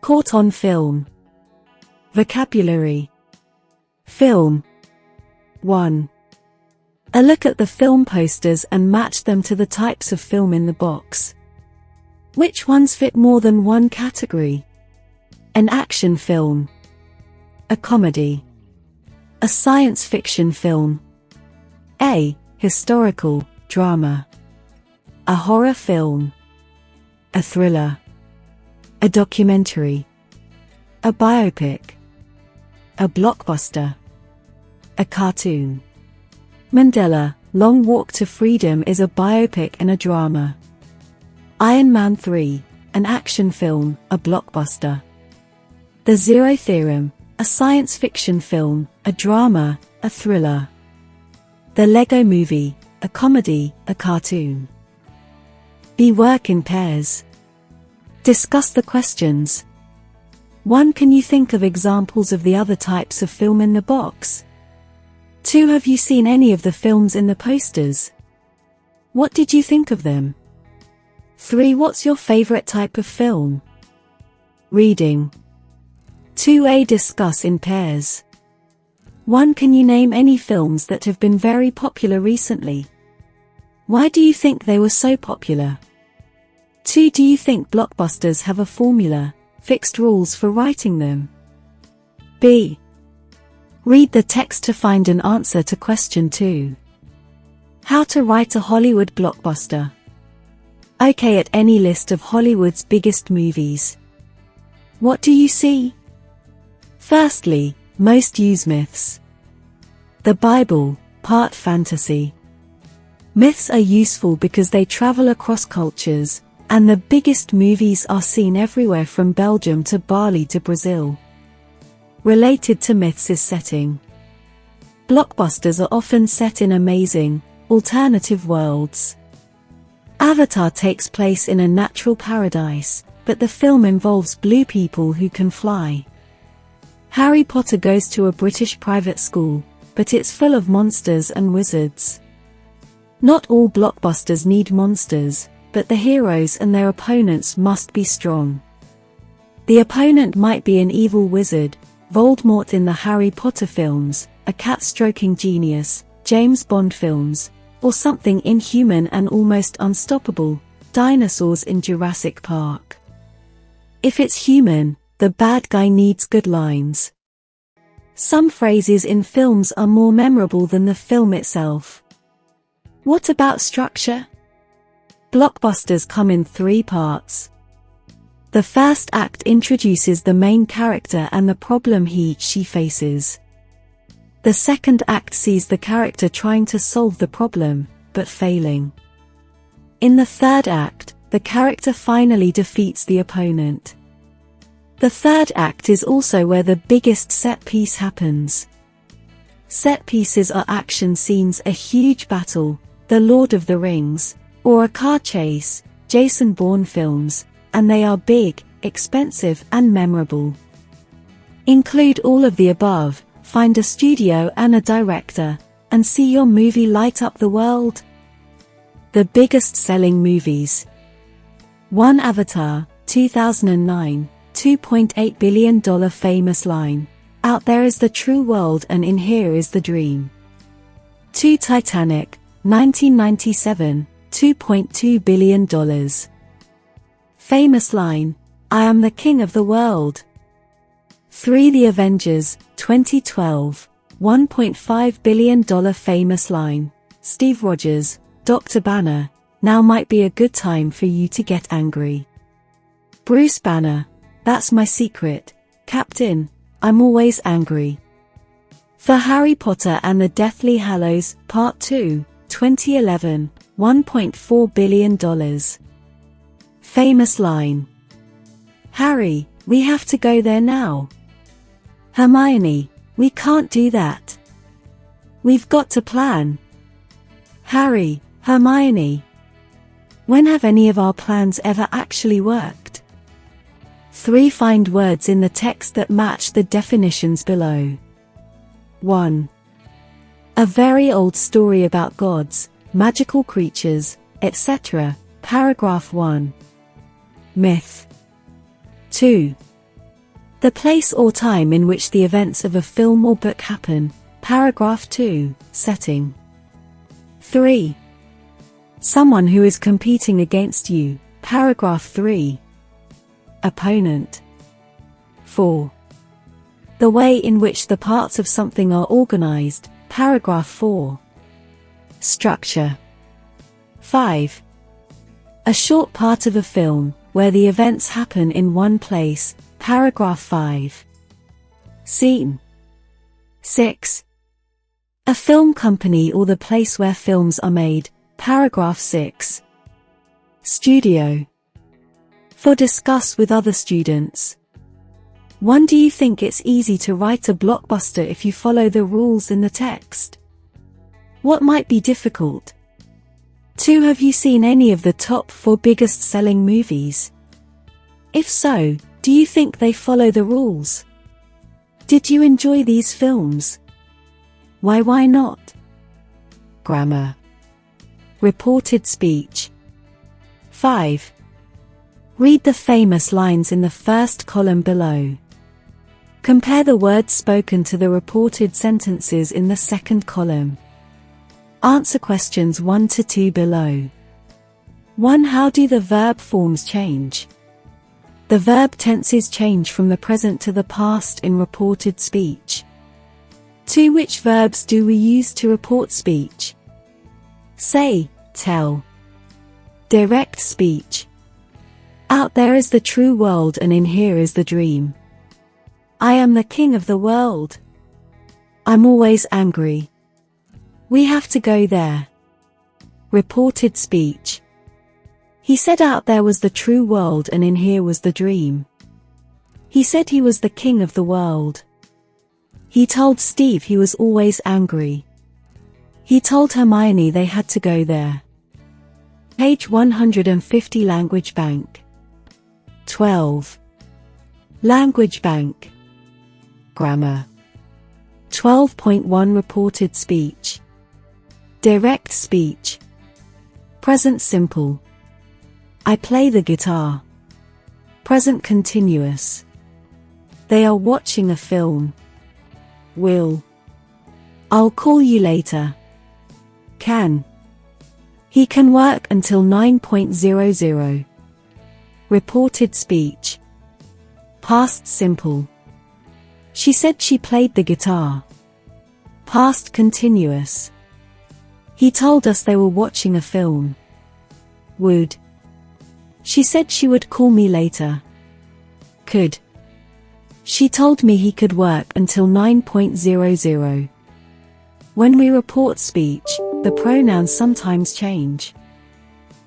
Caught on film. Vocabulary. Film. 1. A look at the film posters and match them to the types of film in the box. Which ones fit more than one category? An action film. A comedy. A science fiction film. A historical drama. A horror film. A thriller. A documentary. A biopic. A blockbuster. A cartoon. Mandela, Long Walk to Freedom is a biopic and a drama. Iron Man 3, an action film, a blockbuster. The Zero Theorem, a science fiction film, a drama, a thriller. The Lego Movie, a comedy, a cartoon. B. Work in pairs. Discuss the questions. 1. Can you think of examples of the other types of film in the box? 2. Have you seen any of the films in the posters? What did you think of them? 3. What's your favorite type of film? Reading. 2a. Discuss in pairs. 1. Can you name any films that have been very popular recently? Why do you think they were so popular? 2. Do you think blockbusters have a formula, fixed rules for writing them? B. Read the text to find an answer to question 2. How to write a Hollywood blockbuster. OK, at any list of Hollywood's biggest movies. What do you see? Firstly, most use myths. The Bible, part fantasy. Myths are useful because they travel across cultures, and the biggest movies are seen everywhere from Belgium to Bali to Brazil. Related to myths is setting. Blockbusters are often set in amazing, alternative worlds. Avatar takes place in a natural paradise, but the film involves blue people who can fly. Harry Potter goes to a British private school, but it's full of monsters and wizards. Not all blockbusters need monsters, but the heroes and their opponents must be strong. The opponent might be an evil wizard, Voldemort in the Harry Potter films, a cat-stroking genius, James Bond films, or something inhuman and almost unstoppable, dinosaurs in Jurassic Park. If it's human, the bad guy needs good lines. Some phrases in films are more memorable than the film itself. What about structure? Blockbusters come in 3 parts. The first act introduces the main character and the problem she faces. The second act sees the character trying to solve the problem, but failing. In the third act, the character finally defeats the opponent. The third act is also where the biggest set piece happens. Set pieces are action scenes, a huge battle, The Lord of the Rings, or a car chase, Jason Bourne films, and they are big, expensive and memorable. Include all of the above, find a studio and a director, and see your movie light up the world. The biggest selling movies. 1. Avatar, 2009, $2.8 billion. Famous line, out there is the true world and in here is the dream. 2. Titanic, 1997, $2.2 billion. Famous line, I am the king of the world. 3. The Avengers, 2012, $1.5 billion. Famous line, Steve Rogers, Dr. Banner, now might be a good time for you to get angry. Bruce Banner, that's my secret, Captain, I'm always angry. For Harry Potter and the Deathly Hallows, Part 2, 2011, $1.4 billion. Famous line, Harry, we have to go there now. Hermione, we can't do that. We've got to plan. Harry, Hermione, when have any of our plans ever actually worked? 3. Find words in the text that match the definitions below. 1. A very old story about gods, magical creatures, etc. Paragraph 1. Myth. 2. The place or time in which the events of a film or book happen. Paragraph 2. Setting. 3. Someone who is competing against you. Paragraph 3. Opponent. 4. The way in which the parts of something are organized. Paragraph 4. Structure. 5. A short part of a film, where the events happen in one place. Paragraph 5. Scene. 6. A film company or the place where films are made. Paragraph 6. Studio. For discuss with other students. 1. Do you think it's easy to write a blockbuster if you follow the rules in the text? What might be difficult? 2. Have you seen any of the top 4 biggest selling movies? If so, do you think they follow the rules? Did you enjoy these films? Why not? Grammar. Reported speech. 5. Read the famous lines in the first column below. Compare the words spoken to the reported sentences in the second column. Answer questions 1 to 2 below. 1. How do the verb forms change? The verb tenses change from the present to the past in reported speech. 2. Which verbs do we use to report speech? Say, tell. Direct speech. Out there is the true world and in here is the dream. I am the king of the world. I'm always angry. We have to go there. Reported speech. He said out there was the true world and in here was the dream. He said he was the king of the world. He told Steve he was always angry. He told Hermione they had to go there. Page 150. Language Bank. 12. Language Bank. Grammar. 12.1 Reported speech. Direct speech. Present simple. I play the guitar. Present continuous. They are watching a film. Will. I'll call you later. Can. He can work until 9:00. Reported speech. Past simple. She said she played the guitar. Past continuous. He told us they were watching a film. Would. She said she would call me later. Could. She told me he could work until 9:00. When we report speech, the pronouns sometimes change.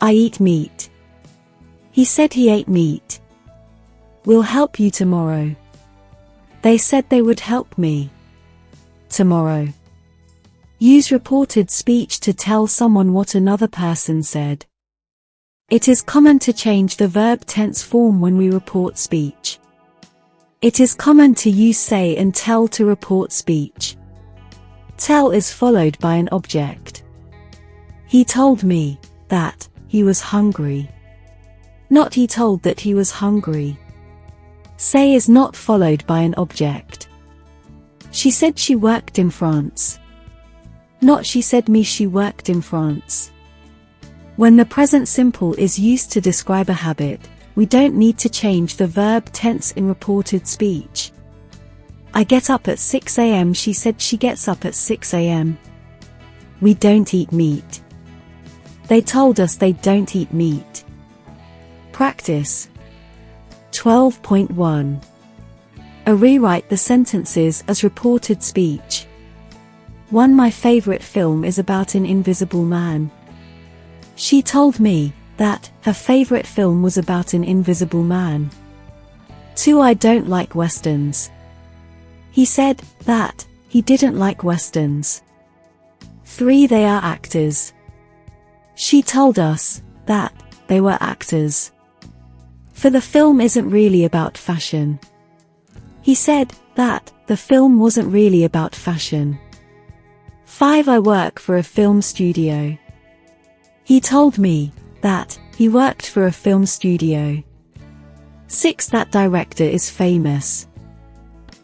I eat meat. He said he ate meat. We'll help you tomorrow. They said they would help me. Tomorrow. Use reported speech to tell someone what another person said. It is common to change the verb tense form when we report speech. It is common to use say and tell to report speech. Tell is followed by an object. He told me that he was hungry. Not he told that he was hungry. Say is not followed by an object. She said she worked in France. Not she said me she worked in France. When the present simple is used to describe a habit, we don't need to change the verb tense in reported speech. I get up at 6 a.m. She said she gets up at 6 a.m. We don't eat meat. They told us they don't eat meat. Practice. 12.1. Rewrite the sentences as reported speech. 1. My favorite film is about an invisible man. She told me that her favorite film was about an invisible man. 2. I don't like westerns. He said that he didn't like westerns. 3. They are actors. She told us that they were actors. For the film isn't really about fashion. He said that the film wasn't really about fashion. 5. I work for a film studio. He told me that he worked for a film studio. 6. That director is famous.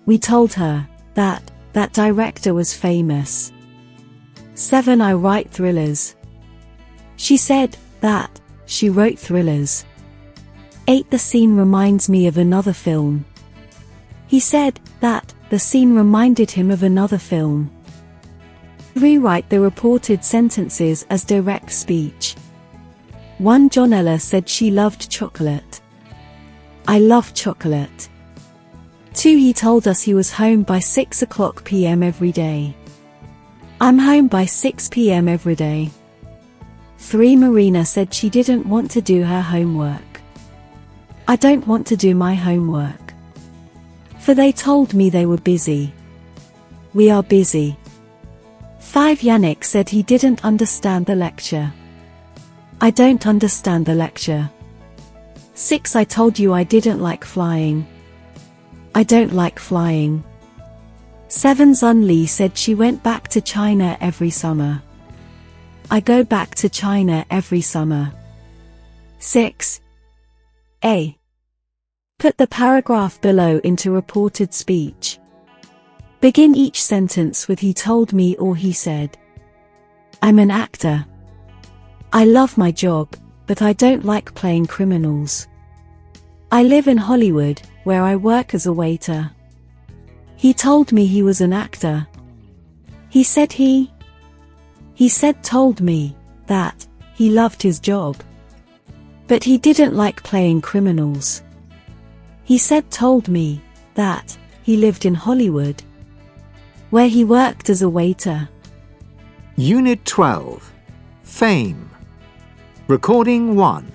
We told her that that director was famous. 7. I write thrillers. She said that she wrote thrillers. 8. The scene reminds me of another film. He said that the scene reminded him of another film. Rewrite the reported sentences as direct speech. 1. Jonella said she loved chocolate. I love chocolate. 2. He told us he was home by 6 p.m. every day. I'm home by 6 p.m. every day. 3. Marina said she didn't want to do her homework. I don't want to do my homework, for they told me they were busy. We are busy. 5. Yannick said he didn't understand the lecture. I don't understand the lecture. 6. I told you I didn't like flying. I don't like flying. 7. Zun Li said she went back to China every summer. I go back to China every summer. 6. A. Put the paragraph below into reported speech. Begin each sentence with he told me or he said. I'm an actor. I love my job, but I don't like playing criminals. I live in Hollywood, where I work as a waiter. He told me he was an actor. He said told me that he loved his job, but he didn't like playing criminals. He said told me that he lived in Hollywood, where he worked as a waiter. Unit 12. Fame. Recording 1.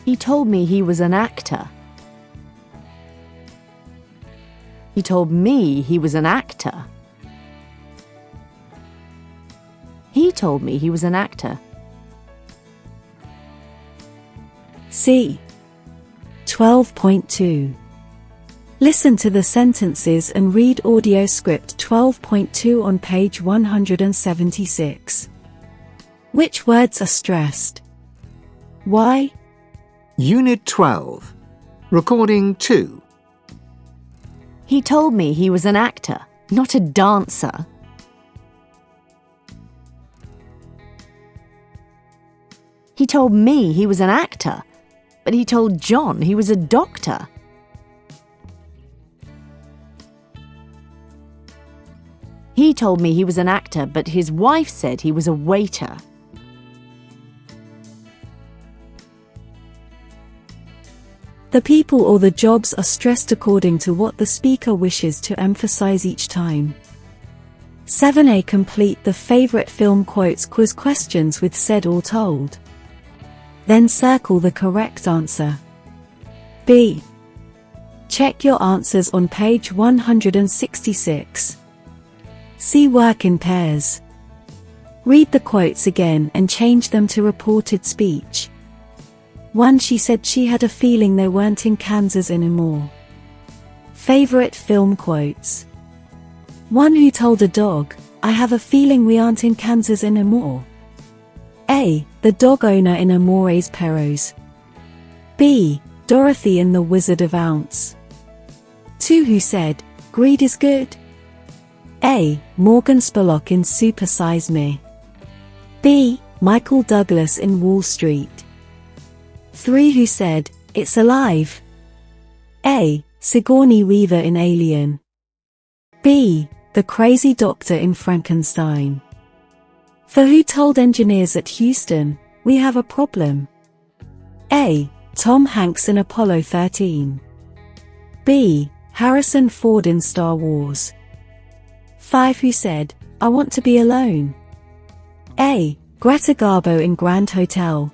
He told me he was an actor. He told me he was an actor. He told me he was an actor. C. 12.2. Listen to the sentences and read audio script 12.2 on page 176. Which words are stressed? Why? Unit 12. Recording 2. He told me he was an actor, not a dancer. He told me he was an actor, but he told John he was a doctor. He told me he was an actor, but his wife said he was a waiter. The people or the jobs are stressed according to what the speaker wishes to emphasize each time. 7a. Complete the favorite film quotes quiz questions with said or told. Then circle the correct answer. B. Check your answers on page 166. C. Work in pairs. Read the quotes again and change them to reported speech. 1. She said she had a feeling they weren't in Kansas anymore. Favorite film quotes. 1. Who told a dog, I have a feeling we aren't in Kansas anymore? A. The dog owner in Amores Perros. B. Dorothy in The Wizard of Oz. 2. Who said, greed is good? A. Morgan Spurlock in Super Size Me. B. Michael Douglas in Wall Street. 3. Who said, it's alive? A. Sigourney Weaver in Alien. B. The crazy doctor in Frankenstein. For who told engineers at Houston, we have a problem? A. Tom Hanks in Apollo 13. B. Harrison Ford in Star Wars. 5. Who said, I want to be alone? A. Greta Garbo in Grand Hotel.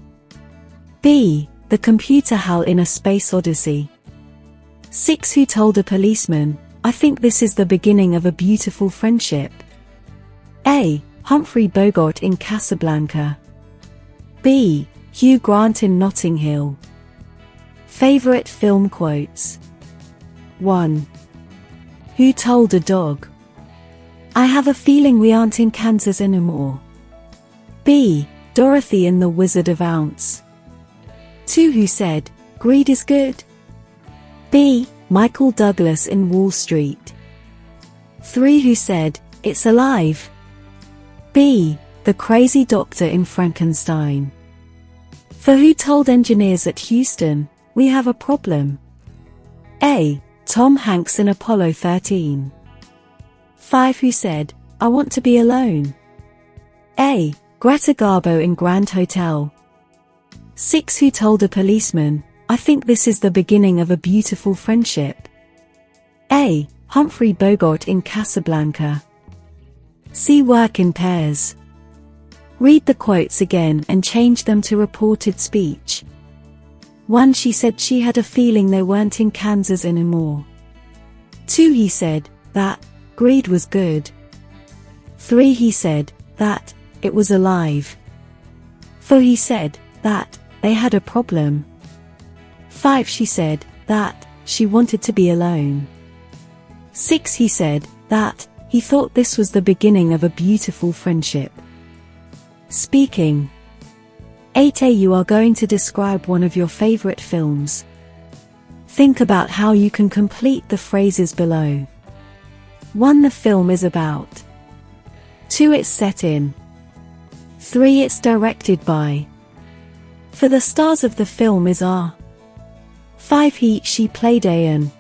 B. The computer Hal in A Space Odyssey. 6. Who told a policeman, I think this is the beginning of a beautiful friendship? A. Humphrey Bogart in Casablanca. B. Hugh Grant in Notting Hill. Favorite film quotes. 1. Who told a dog, I have a feeling we aren't in Kansas anymore? B. Dorothy in The Wizard of Oz. 2. Who said, greed is good? B. Michael Douglas in Wall Street. 3. Who said, "It's alive"? B. The crazy doctor in Frankenstein. 4. Who told engineers at Houston, "We have a problem"? A. Tom Hanks in Apollo 13. 5. Who said, "I want to be alone"? A. Greta Garbo in Grand Hotel. 6. Who told a policeman, "I think this is the beginning of a beautiful friendship"? A. Humphrey Bogart in Casablanca. C. Work in pairs. Read the quotes again and change them to reported speech. 1. She said she had a feeling they weren't in Kansas anymore. 2. He said that greed was good. 3. He said that it was alive. 4. He said that they had a problem. 5. She said that she wanted to be alone. 6. He said that he thought this was the beginning of a beautiful friendship. Speaking. 8. You are going to describe one of your favorite films. Think about how you can complete the phrases below. 1. The film is about. 2. It's set in. 3. It's directed by. For the stars of the film is are. 5. He, she played Ayan.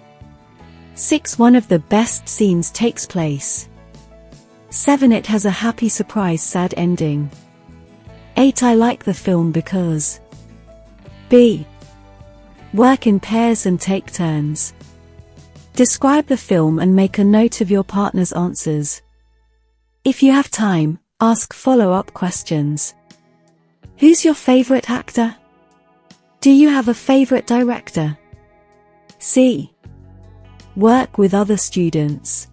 6. One of the best scenes takes place. 7. It has a happy surprise sad ending. 8. I like the film because. B. Work in pairs and take turns. Describe the film and make a note of your partner's answers. If you have time, ask follow-up questions. Who's your favorite actor? Do you have a favorite director? C. Work with other students.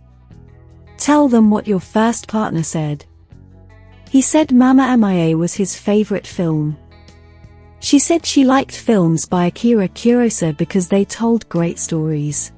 Tell them what your first partner said. He said Mama Mia was his favorite film. She said she liked films by Akira Kurosawa because they told great stories.